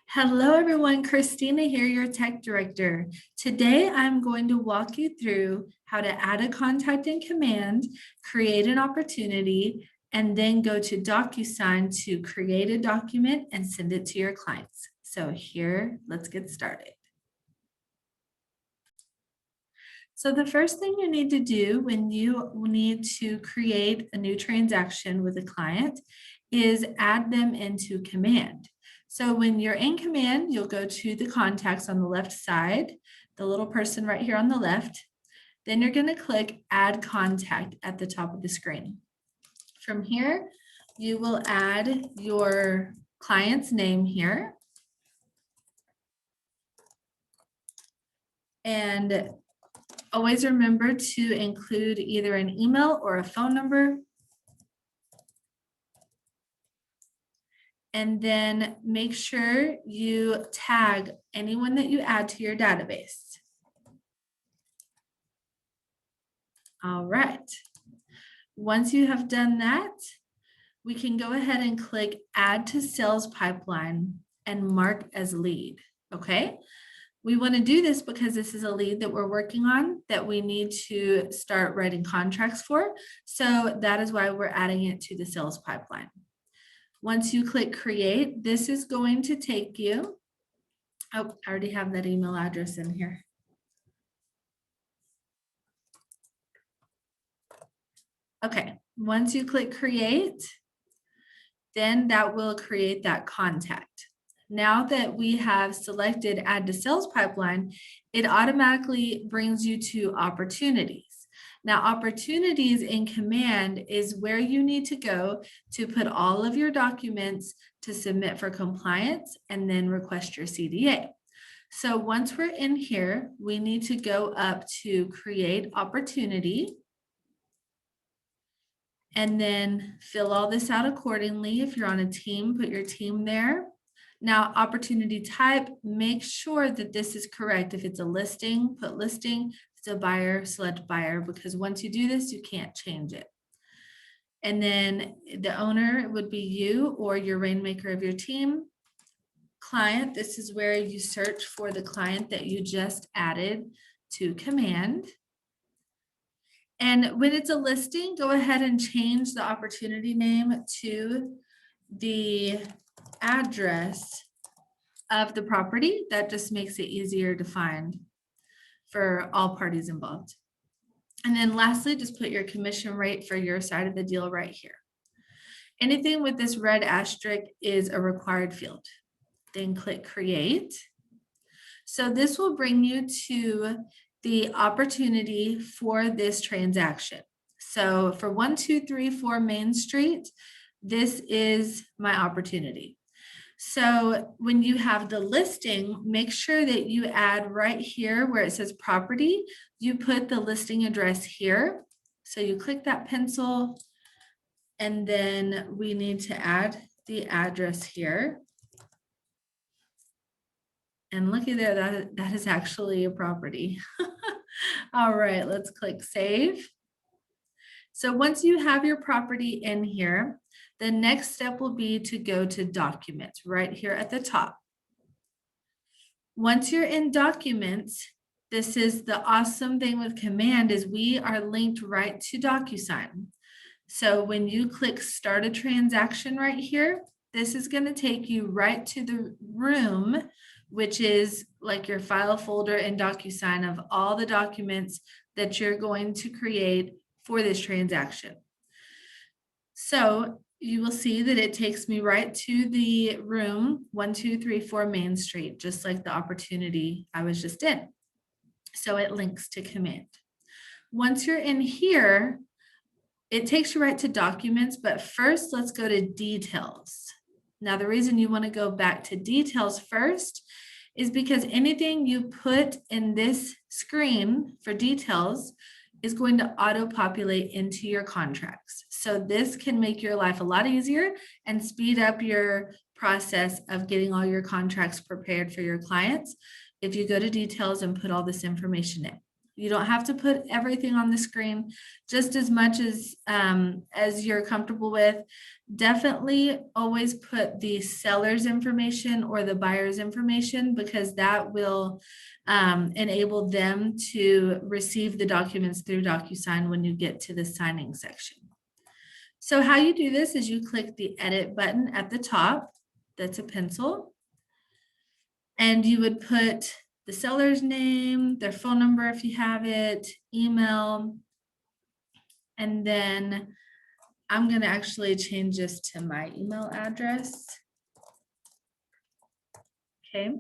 Hello everyone, Christina here, your tech director. Today I'm going to walk you through how to add a contact in Command, create an opportunity, and then go to DocuSign to create a document and send it to your clients. So here, let's get started. So the first thing you need to do when you need to create a new transaction with a client is add them into Command. So when you're in Command, you'll go to the contacts on the left side, the little person right here on the left. Then you're going to click Add Contact at the top of the screen. From here, you will add your client's name here. And always remember to include either an email or a phone number. And then make sure you tag anyone that you add to your database. All right. Once you have done that, we can go ahead and click Add to Sales Pipeline and mark as lead, okay? We want to do this because this is a lead that we're working on that we need to start writing contracts for. So that is why we're adding it to the sales pipeline. Once you click create, this is going to take you, oh, I already have that email address in here. Okay, once you click create, then that will create that contact. Now that we have selected add to sales pipeline, it automatically brings you to opportunities. Now, opportunities in Command is where you need to go to put all of your documents to submit for compliance and then request your CDA. So once we're in here, we need to go up to create opportunity and then fill all this out accordingly. If you're on a team, put your team there. Now, opportunity type, make sure that this is correct. If it's a listing, put listing. If it's a buyer, select buyer, because once you do this, you can't change it. And then the owner would be you or your rainmaker of your team. Client, this is where you search for the client that you just added to Command. And when it's a listing, go ahead and change the opportunity name to the address of the property. That just makes it easier to find for all parties involved. And then lastly, just put your commission rate for your side of the deal right here. Anything with this red asterisk is a required field. Then click create. So this will bring you to the opportunity for this transaction. So for 1234 Main Street, this is my opportunity. So when you have the listing, make sure that you add right here where it says property, you put the listing address here. So you click that pencil, and then we need to add the address here. And looky there, that is actually a property. All right, let's click save. So once you have your property in here, the next step will be to go to documents right here at the top. Once you're in documents, this is the awesome thing with Command is we are linked right to DocuSign. So when you click start a transaction right here, this is going to take you right to the room, which is like your file folder in DocuSign of all the documents that you're going to create for this transaction. So you will see that it takes me right to the room 1234 Main Street, just like the opportunity I was just in. So it links to Command. Once you're in here, it takes you right to documents, but first let's go to details. Now, the reason you want to go back to details first is because anything you put in this screen for details is going to auto-populate into your contracts. So this can make your life a lot easier and speed up your process of getting all your contracts prepared for your clients if you go to details and put all this information in. You don't have to put everything on the screen, just as much as you're comfortable with. Definitely always put the seller's information or the buyer's information, because that will enable them to receive the documents through DocuSign when you get to the signing section. So how you do this is you click the edit button at the top, that's a pencil, and you would put the seller's name, their phone number if you have it, email, and then I'm going to actually change this to my email address. Okay.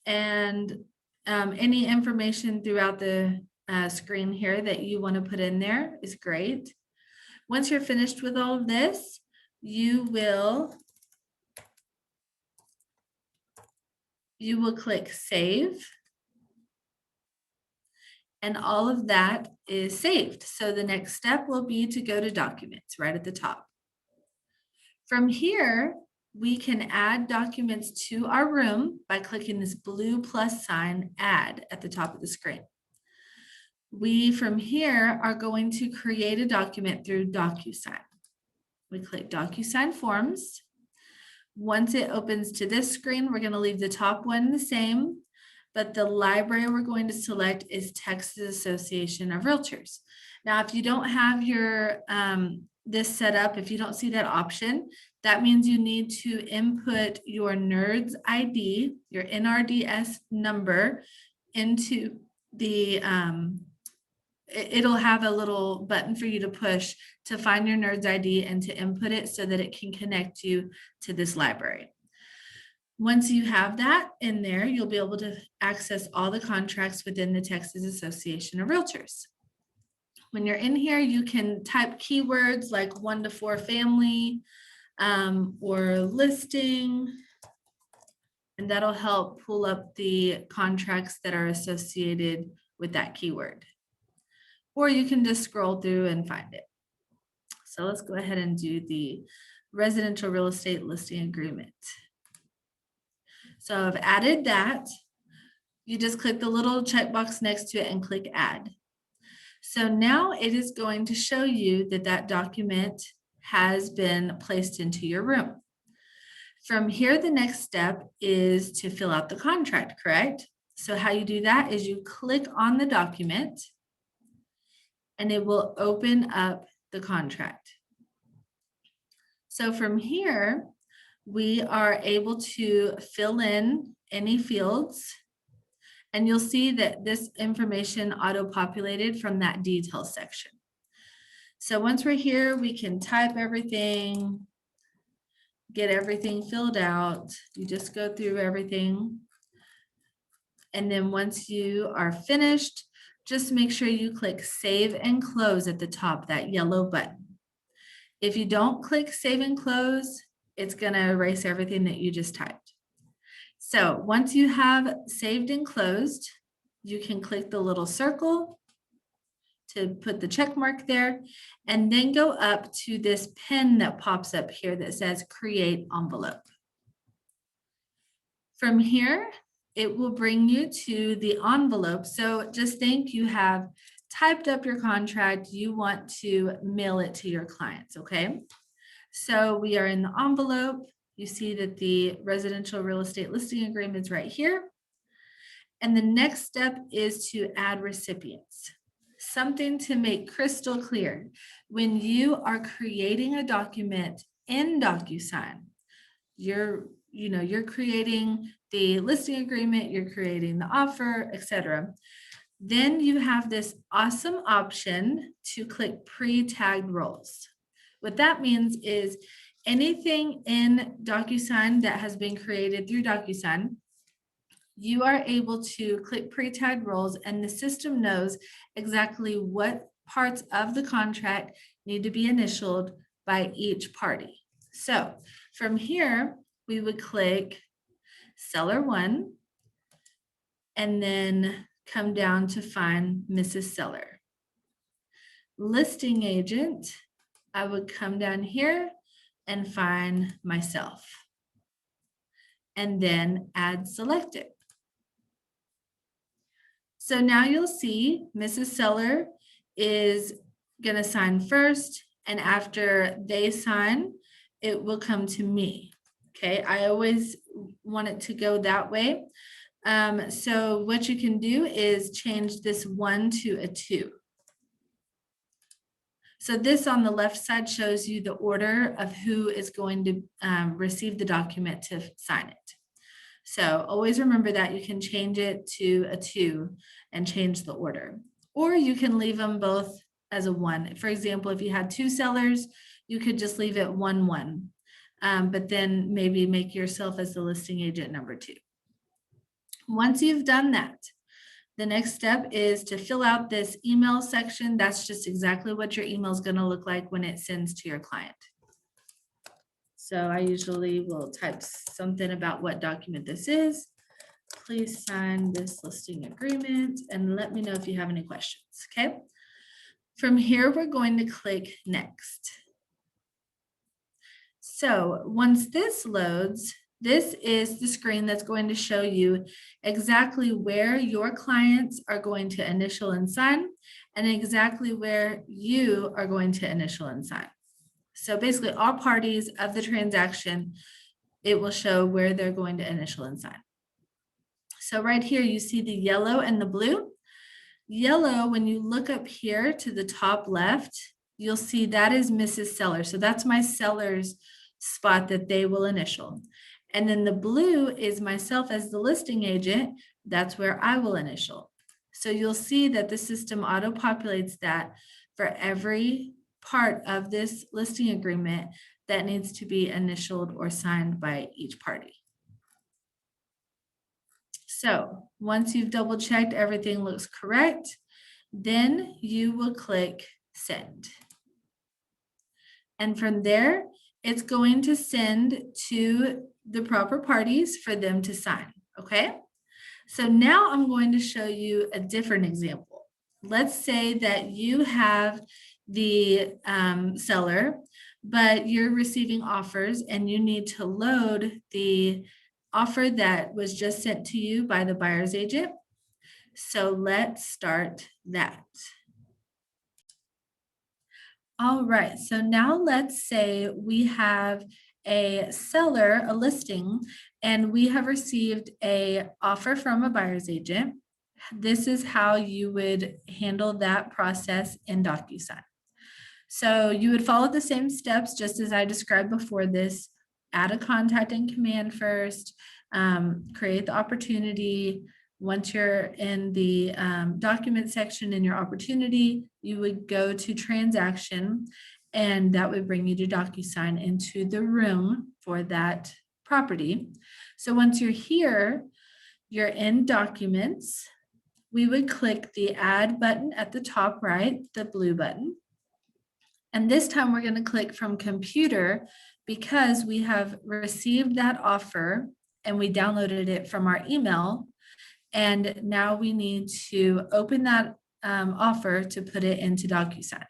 And any information throughout the screen here that you want to put in there is great. Once you're finished with all of this, you will click save. And all of that is saved. So the next step will be to go to documents right at the top. From here, we can add documents to our room by clicking this blue plus sign, add, at the top of the screen. We, from here, are going to create a document through DocuSign. We click DocuSign Forms. Once it opens to this screen, we're going to leave the top one the same, but the library we're going to select is Texas Association of Realtors. Now, if you don't have your this set up, if you don't see that option, that means you need to input your NERDS ID, your NRDS number, into the it'll have a little button for you to push to find your NERDS ID and to input it so that it can connect you to this library. Once you have that in there, you'll be able to access all the contracts within the Texas Association of Realtors. When you're in here, you can type keywords like 1 to 4 family or listing, and that'll help pull up the contracts that are associated with that keyword. Or you can just scroll through and find it. So let's go ahead and do the residential real estate listing agreement. So I've added that. You just click the little checkbox next to it and click add. So now it is going to show you that that document has been placed into your room. From here, the next step is to fill out the contract, correct? So how you do that is you click on the document and it will open up the contract. So from here, we are able to fill in any fields, and you'll see that this information auto-populated from that details section. So once we're here, we can type everything, get everything filled out. You just go through everything. And then once you are finished, just make sure you click save and close at the top, that yellow button. If you don't click save and close, it's going to erase everything that you just typed. So once you have saved and closed, you can click the little circle to put the check mark there, and then go up to this pen that pops up here that says create envelope. From here, it will bring you to the envelope. So just think you have typed up your contract, you want to mail it to your clients, okay? So we are in the envelope. You see that the residential real estate listing agreement is right here. And the next step is to add recipients. Something to make crystal clear. When you are creating a document in DocuSign, you're creating the listing agreement, you're creating the offer, etc. Then you have this awesome option to click pre-tagged roles. What that means is anything in DocuSign that has been created through DocuSign, you are able to click pre-tagged roles, and the system knows exactly what parts of the contract need to be initialed by each party. So from here, we would click seller 1 and then come down to find Mrs. Seller. Listing agent, I would come down here and find myself, and then add selected. So now you'll see Mrs. Seller is going to sign first, and after they sign, it will come to me. Okay, I always want it to go that way. So what you can do is change this 1 to a 2. So this on the left side shows you the order of who is going to receive the document to sign it. So always remember that you can change it to a 2 and change the order, or you can leave them both as a 1. For example, if you had 2 sellers, you could just leave it 1, 1, but then maybe make yourself as the listing agent number 2. Once you've done that, the next step is to fill out this email section. That's just exactly what your email is going to look like when it sends to your client. So I usually will type something about what document this is. Please sign this listing agreement and let me know if you have any questions, okay? From here, we're going to click next. So once this loads, this is the screen that's going to show you exactly where your clients are going to initial and sign and exactly where you are going to initial and sign. So basically all parties of the transaction, it will show where they're going to initial and sign. So right here, you see the yellow and the blue. Yellow, when you look up here to the top left, you'll see that is Mrs. Seller. So that's my seller's spot that they will initial. And then the blue is myself as the listing agent. That's where I will initial. So you'll see that the system auto-populates that for every part of this listing agreement that needs to be initialed or signed by each party. So once you've double checked everything looks correct, then you will click send. And from there, it's going to send to the proper parties for them to sign, okay? So now I'm going to show you a different example. Let's say that you have the seller, but you're receiving offers and you need to load the offer that was just sent to you by the buyer's agent. So let's start that. All right, so now let's say we have a seller, a listing, and we have received an offer from a buyer's agent. This is how you would handle that process in DocuSign. So you would follow the same steps just as I described before this. Add a contact in command first, create the opportunity. Once you're in the document section in your opportunity, you would go to transaction, and that would bring you to DocuSign into the room for that property. So once you're here, you're in documents. We would click the add button at the top right, the blue button. And this time we're going to click from computer because we have received that offer and we downloaded it from our email. And now we need to open that offer to put it into DocuSign.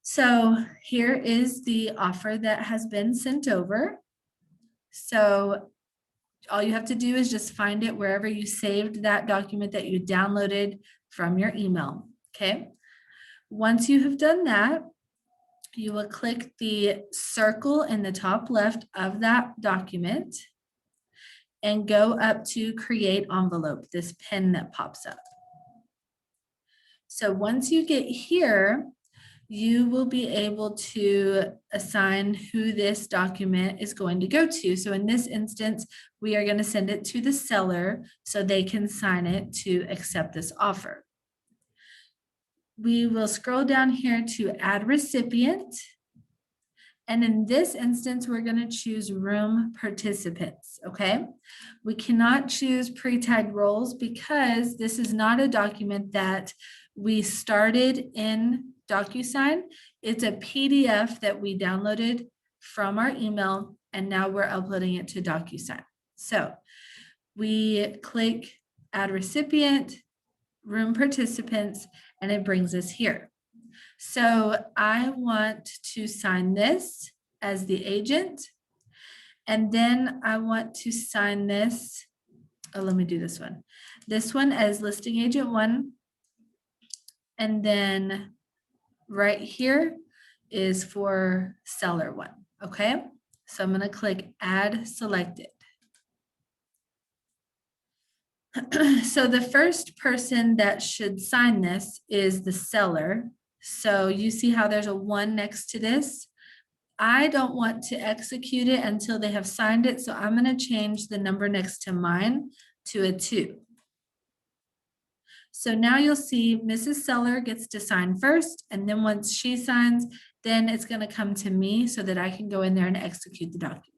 So here is the offer that has been sent over. So all you have to do is just find it wherever you saved that document that you downloaded from your email, okay? Once you have done that, you will click the circle in the top left of that document and go up to create envelope, this pen that pops up. So once you get here, you will be able to assign who this document is going to go to. So in this instance, we are going to send it to the seller so they can sign it to accept this offer. We will scroll down here to add recipient. And in this instance, we're going to choose room participants, okay? We cannot choose pre-tagged roles because this is not a document that we started in DocuSign. It's a PDF that we downloaded from our email, and now we're uploading it to DocuSign. So we click add recipient, room participants, and it brings us here. So I want to sign this as the agent, and then I want to sign this. Oh, let me do this one. This one as listing agent 1. And then right here is for seller one, okay? So I'm going to click add selected. So the first person that should sign this is the seller. So you see how there's a 1 next to this? I don't want to execute it until they have signed it, so I'm going to change the number next to mine to a 2. So now you'll see Mrs. Seller gets to sign first, and then once she signs, then it's going to come to me so that I can go in there and execute the document.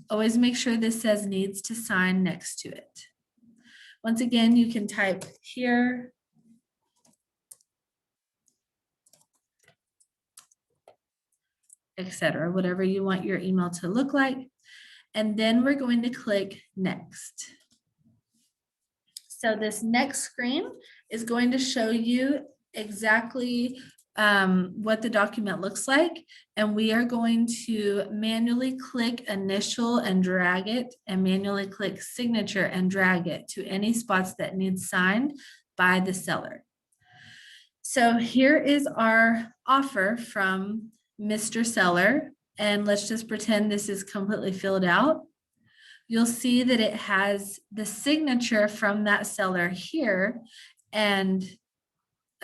Always make sure this says needs to sign next to it. Once again, you can type here, etc., whatever you want your email to look like. And then we're going to click next. So this next screen is going to show you exactly what the document looks like. And we are going to manually click initial and drag it, and manually click signature and drag it to any spots that need signed by the seller. So here is our offer from Mr. Seller, and let's just pretend this is completely filled out. You'll see that it has the signature from that seller here, and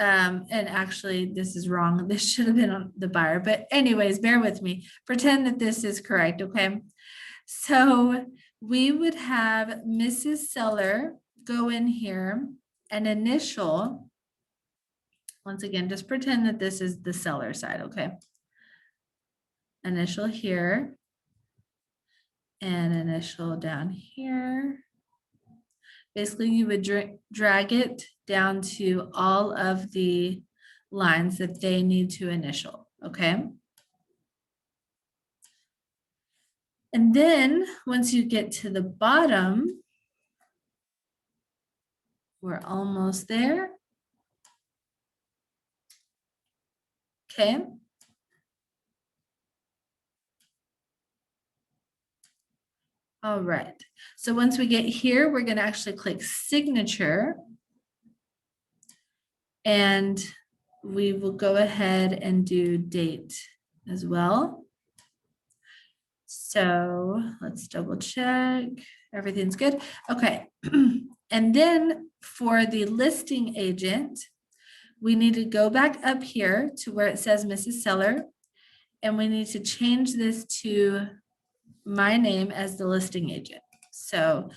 actually this is wrong. This should have been on the buyer, but anyways, bear with me. Pretend that this is correct, okay? So we would have Mrs. Seller go in here and initial. Once again, just pretend that this is the seller side, okay? Initial here and initial down here. Basically, you would drag it down to all of the lines that they need to initial, okay? And then once you get to the bottom, we're almost there. Okay. All right. So once we get here, we're going to actually click signature. And we will go ahead and do date as well. So let's double check. Everything's good. Okay. And then for the listing agent, we need to go back up here to where it says Mrs. Seller, and we need to change this to my name as the listing agent. So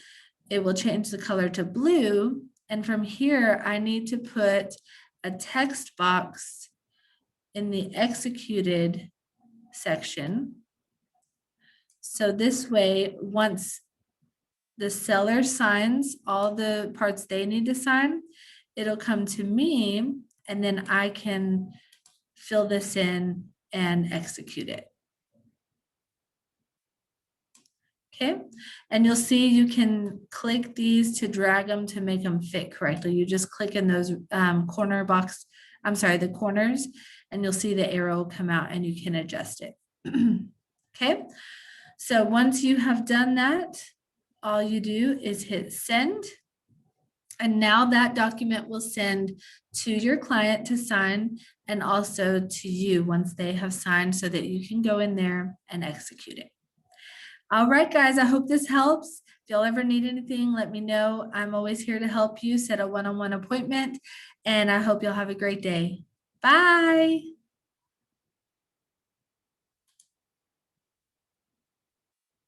it will change the color to blue. And from here, I need to put a text box in the executed section. So this way, once the seller signs all the parts they need to sign, it'll come to me, and then I can fill this in and execute it. Okay, and you'll see you can click these to drag them to make them fit correctly. You just click in those corner box, I'm sorry, the corners, and you'll see the arrow come out and you can adjust it. Okay, so once you have done that, all you do is hit send. And now that document will send to your client to sign, and also to you once they have signed, so that you can go in there and execute it. All right, guys, I hope this helps. If y'all ever need anything, let me know. I'm always here to help you set a one-on-one appointment, and I hope y'all have a great day. Bye.